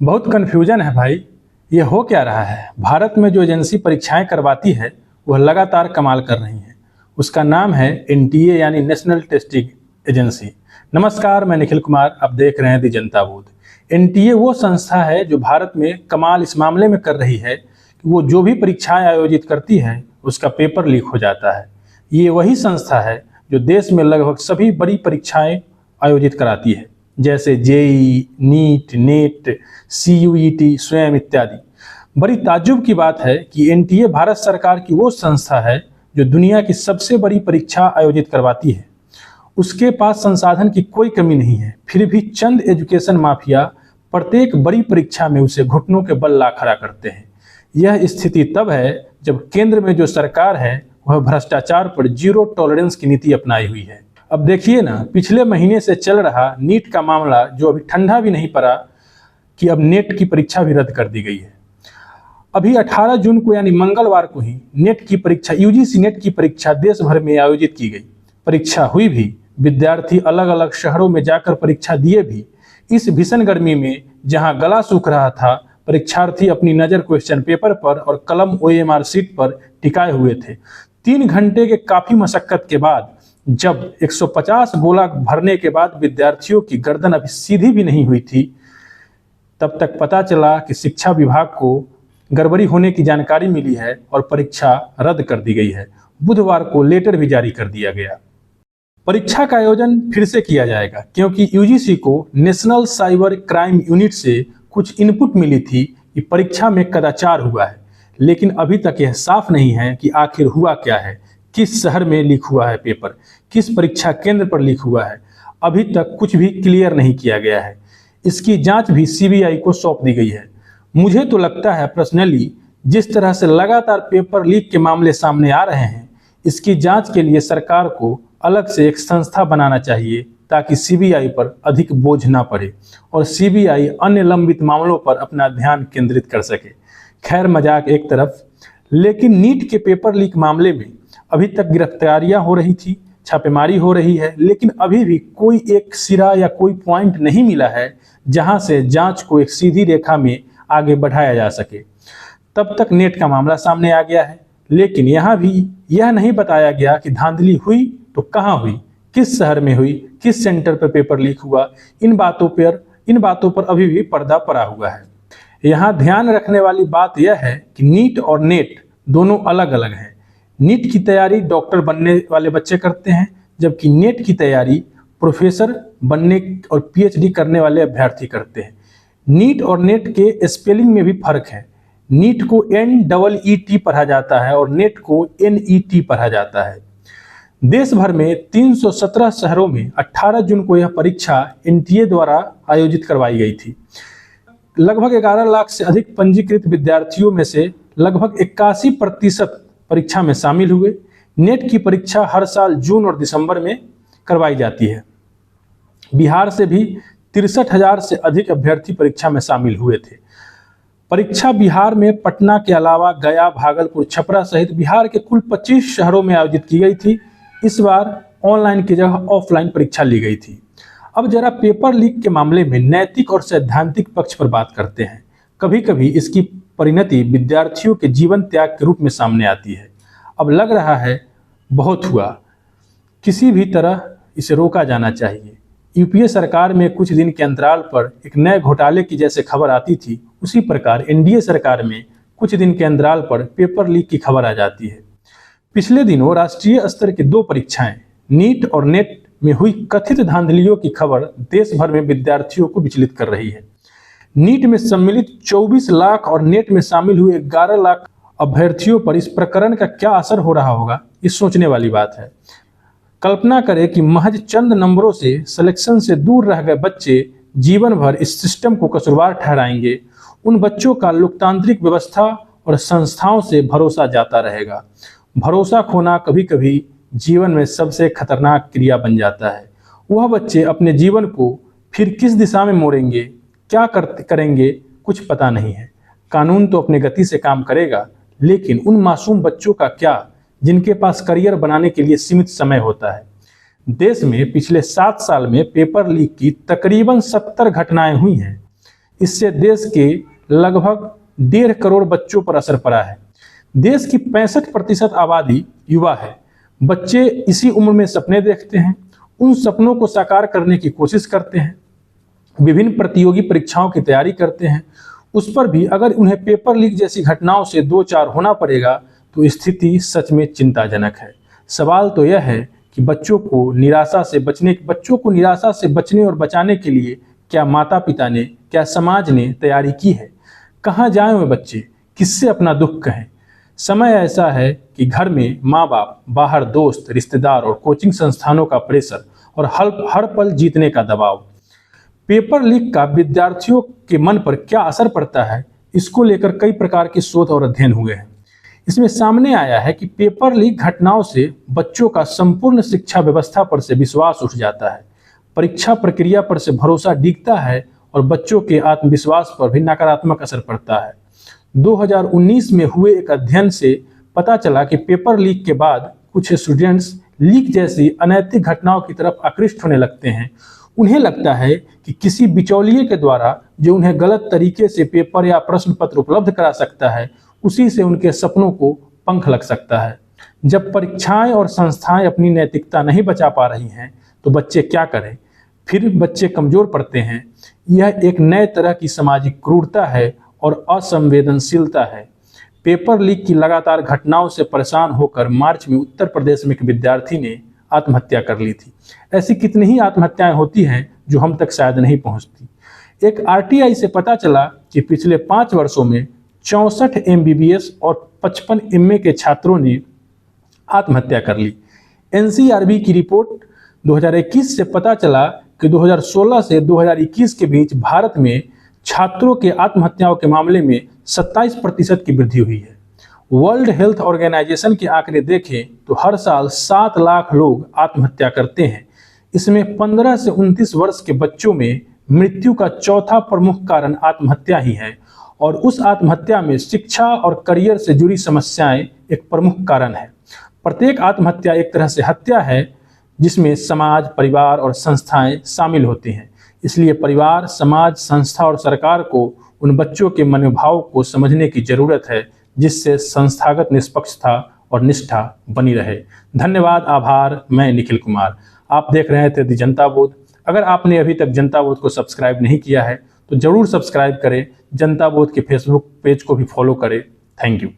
बहुत कन्फ्यूजन है भाई। ये हो क्या रहा है? भारत में जो एजेंसी परीक्षाएं करवाती है वह लगातार कमाल कर रही है। उसका नाम है एनटीए यानी नेशनल टेस्टिंग एजेंसी। नमस्कार, मैं निखिल कुमार, आप देख रहे हैं दी जनता बूथ। एनटीए वो संस्था है जो भारत में कमाल इस मामले में कर रही है कि वो जो भी परीक्षाएं आयोजित करती है उसका पेपर लीक हो जाता है। ये वही संस्था है जो देश में लगभग सभी बड़ी परीक्षाएं आयोजित कराती है, जैसे जेई, नीट, नेट, सीयूईटी, स्वयं इत्यादि। बड़ी ताज्जुब की बात है कि एनटीए भारत सरकार की वो संस्था है जो दुनिया की सबसे बड़ी परीक्षा आयोजित करवाती है। उसके पास संसाधन की कोई कमी नहीं है, फिर भी चंद एजुकेशन माफिया प्रत्येक बड़ी परीक्षा में उसे घुटनों के बल ला खड़ा करते हैं। यह स्थिति तब है जब केंद्र में जो सरकार है वह भ्रष्टाचार पर जीरो टॉलरेंस की नीति अपनाई हुई है। अब देखिए ना, पिछले महीने से चल रहा नीट का मामला जो अभी ठंडा भी नहीं पड़ा कि अब नेट की परीक्षा भी रद्द कर दी गई है। अभी 18 जून को यानी मंगलवार को ही नेट की परीक्षा, यूजीसी नेट की परीक्षा देश भर में आयोजित की गई। परीक्षा हुई भी, विद्यार्थी अलग अलग शहरों में जाकर परीक्षा दिए भी। इस भीषण गर्मी में जहां गला सूख रहा था, परीक्षार्थी अपनी नज़र क्वेश्चन पेपर पर और कलम ओएमआर शीट पर टिकाए हुए थे। 3 घंटे के काफ़ी मशक्कत के बाद जब 150 गोला भरने के बाद विद्यार्थियों की गर्दन अभी सीधी भी नहीं हुई थी, तब तक पता चला कि शिक्षा विभाग को गड़बड़ी होने की जानकारी मिली है और परीक्षा रद्द कर दी गई है। बुधवार को लेटर भी जारी कर दिया गया। परीक्षा का आयोजन फिर से किया जाएगा क्योंकि यूजीसी को नेशनल साइबर क्राइम यूनिट से कुछ इनपुट मिली थी कि परीक्षा में कदाचार हुआ है, लेकिन अभी तक यह साफ नहीं है कि आखिर हुआ क्या है, किस शहर में लीक हुआ है पेपर, किस परीक्षा केंद्र पर लीक हुआ है। अभी तक कुछ भी क्लियर नहीं किया गया है। इसकी जांच भी सीबीआई को सौंप दी गई है। मुझे तो लगता है पर्सनली, जिस तरह से लगातार पेपर लीक के मामले सामने आ रहे हैं, इसकी जांच के लिए सरकार को अलग से एक संस्था बनाना चाहिए ताकि सीबीआई पर अधिक बोझ ना पड़े और सीबीआई अन्य लंबित मामलों पर अपना ध्यान केंद्रित कर सके। खैर, मजाक एक तरफ, लेकिन नीट के पेपर लीक मामले में अभी तक गिरफ्तारियां हो रही थी, छापेमारी हो रही है, लेकिन अभी भी कोई एक सिरा या कोई पॉइंट नहीं मिला है जहां से जांच को एक सीधी रेखा में आगे बढ़ाया जा सके। तब तक नेट का मामला सामने आ गया है, लेकिन यहाँ भी यह नहीं बताया गया कि धांधली हुई तो कहाँ हुई, किस शहर में हुई, किस सेंटर पर पेपर लीक हुआ। इन बातों पर अभी भी पर्दा पड़ा हुआ है। यहाँ ध्यान रखने वाली बात यह है कि नीट और नेट दोनों अलग अलग हैं। नीट की तैयारी डॉक्टर बनने वाले बच्चे करते हैं, जबकि नेट की तैयारी प्रोफेसर बनने और पीएचडी करने वाले अभ्यर्थी करते हैं। नीट और नेट के स्पेलिंग में भी फर्क है। नीट को NEET पढ़ा जाता है और नेट को NET पढ़ा जाता है। देश भर में 317 शहरों में 18 जून को यह परीक्षा एनटीए द्वारा आयोजित करवाई गई थी। लगभग 11 लाख से अधिक पंजीकृत विद्यार्थियों में से लगभग 81% परीक्षा में शामिल हुए। नेट की परीक्षा हर साल जून और दिसंबर में करवाई जाती है। बिहार से भी 63,000 से अधिक अभ्यर्थी परीक्षा में शामिल हुए थे। परीक्षा बिहार में पटना के अलावा गया, भागलपुर, छपरा सहित बिहार के कुल 25 शहरों में आयोजित की गई थी। इस बार ऑनलाइन की जगह ऑफलाइन परीक्षा ली गई थी। अब जरा पेपर लीक के मामले में नैतिक और सैद्धांतिक पक्ष पर बात करते हैं। कभी कभी इसकी परिणति विद्यार्थियों के जीवन त्याग के रूप में सामने आती है। अब लग रहा है बहुत हुआ, किसी भी तरह इसे रोका जाना चाहिए। यूपीए सरकार में कुछ दिन के अंतराल पर एक नए घोटाले की जैसे खबर आती थी, उसी प्रकार एनडीए सरकार में कुछ दिन के अंतराल पर पेपर लीक की खबर आ जाती है। पिछले दिनों राष्ट्रीय स्तर की 2 परीक्षाएं नीट और नेट में हुई कथित धांधलियों की खबर देश भर में विद्यार्थियों को विचलित कर रही है। नीट में सम्मिलित 24 लाख और नेट में शामिल हुए 11 लाख अभ्यर्थियों पर इस प्रकरण का क्या असर हो रहा होगा, ये सोचने वाली बात है। कल्पना करें कि महज चंद नंबरों से सिलेक्शन से दूर रह गए बच्चे जीवन भर इस सिस्टम को कसूरवार ठहराएंगे। उन बच्चों का लोकतांत्रिक व्यवस्था और संस्थाओं से भरोसा जाता रहेगा। भरोसा खोना कभी कभी जीवन में सबसे खतरनाक क्रिया बन जाता है। वह बच्चे अपने जीवन को फिर किस दिशा में मोड़ेंगे, क्या करेंगे, कुछ पता नहीं है। कानून तो अपने गति से काम करेगा, लेकिन उन मासूम बच्चों का क्या जिनके पास करियर बनाने के लिए सीमित समय होता है। देश में पिछले 7 साल में पेपर लीक की तकरीबन 70 घटनाएं हुई हैं। इससे देश के लगभग 1.5 करोड़ बच्चों पर असर पड़ा है। देश की 65% आबादी युवा है। बच्चे इसी उम्र में सपने देखते हैं, उन सपनों को साकार करने की कोशिश करते हैं, विभिन्न प्रतियोगी परीक्षाओं की तैयारी करते हैं। उस पर भी अगर उन्हें पेपर लीक जैसी घटनाओं से दो चार होना पड़ेगा तो स्थिति सच में चिंताजनक है। सवाल तो यह है कि बच्चों को निराशा से बचने और बचाने के लिए क्या माता पिता ने, क्या समाज ने तैयारी की है? कहाँ जाएं वे बच्चे, किससे अपना दुख कहें? समय ऐसा है कि घर में माँ बाप, बाहर दोस्त, रिश्तेदार और कोचिंग संस्थानों का प्रेशर और हर पल जीतने का दबाव। पेपर लीक का विद्यार्थियों के मन पर क्या असर पड़ता है, इसको लेकर कई प्रकार के शोध और अध्ययन हुए हैं। इसमें सामने आया है कि पेपर लीक घटनाओं से बच्चों का संपूर्ण शिक्षा व्यवस्था पर से विश्वास उठ जाता है, परीक्षा प्रक्रिया पर से भरोसा डिगता है और बच्चों के आत्मविश्वास पर भी नकारात्मक असर पड़ता है। 2019 में हुए एक अध्ययन से पता चला कि पेपर लीक के बाद कुछ स्टूडेंट्स लीक जैसी अनैतिक घटनाओं की तरफ आकृष्ट होने लगते हैं। उन्हें लगता है कि किसी बिचौलिए के द्वारा जो उन्हें गलत तरीके से पेपर या प्रश्न पत्र उपलब्ध करा सकता है, उसी से उनके सपनों को पंख लग सकता है। जब परीक्षाएं और संस्थाएं अपनी नैतिकता नहीं बचा पा रही हैं तो बच्चे क्या करें? फिर बच्चे कमजोर पड़ते हैं। यह एक नए तरह की सामाजिक क्रूरता है और असंवेदनशीलता है। पेपर लीक की लगातार घटनाओं से परेशान होकर मार्च में उत्तर प्रदेश में एक विद्यार्थी ने आत्महत्या कर ली थी। ऐसी कितनी ही आत्महत्याएं होती हैं जो हम तक शायद नहीं पहुंचती। एक आरटीआई से पता चला कि पिछले 5 वर्षों में 64 MBBS और 55 MA के छात्रों ने आत्महत्या कर ली। NCRB की रिपोर्ट 2021 से पता चला कि 2016 से 2021 के बीच भारत में छात्रों के आत्महत्याओं के मामले में 27% की वृद्धि हुई है। वर्ल्ड हेल्थ ऑर्गेनाइजेशन के आंकड़े देखें तो हर साल 7 लाख लोग आत्महत्या करते हैं। इसमें 15 से 29 वर्ष के बच्चों में मृत्यु का चौथा प्रमुख कारण आत्महत्या ही है और उस आत्महत्या में शिक्षा और करियर से जुड़ी समस्याएं एक प्रमुख कारण है। प्रत्येक आत्महत्या एक तरह से हत्या है जिसमें समाज, परिवार और संस्थाएं शामिल होती हैं। इसलिए परिवार, समाज, संस्था और सरकार को उन बच्चों के मनोभाव को समझने की जरूरत है जिससे संस्थागत निष्पक्षता और निष्ठा बनी रहे। धन्यवाद, आभार। मैं निखिल कुमार, आप देख रहे थे दी जनता बोध। अगर आपने अभी तक जनता बोध को सब्सक्राइब नहीं किया है तो जरूर सब्सक्राइब करें। जनता बोध के फेसबुक पेज को भी फॉलो करें। Thank you.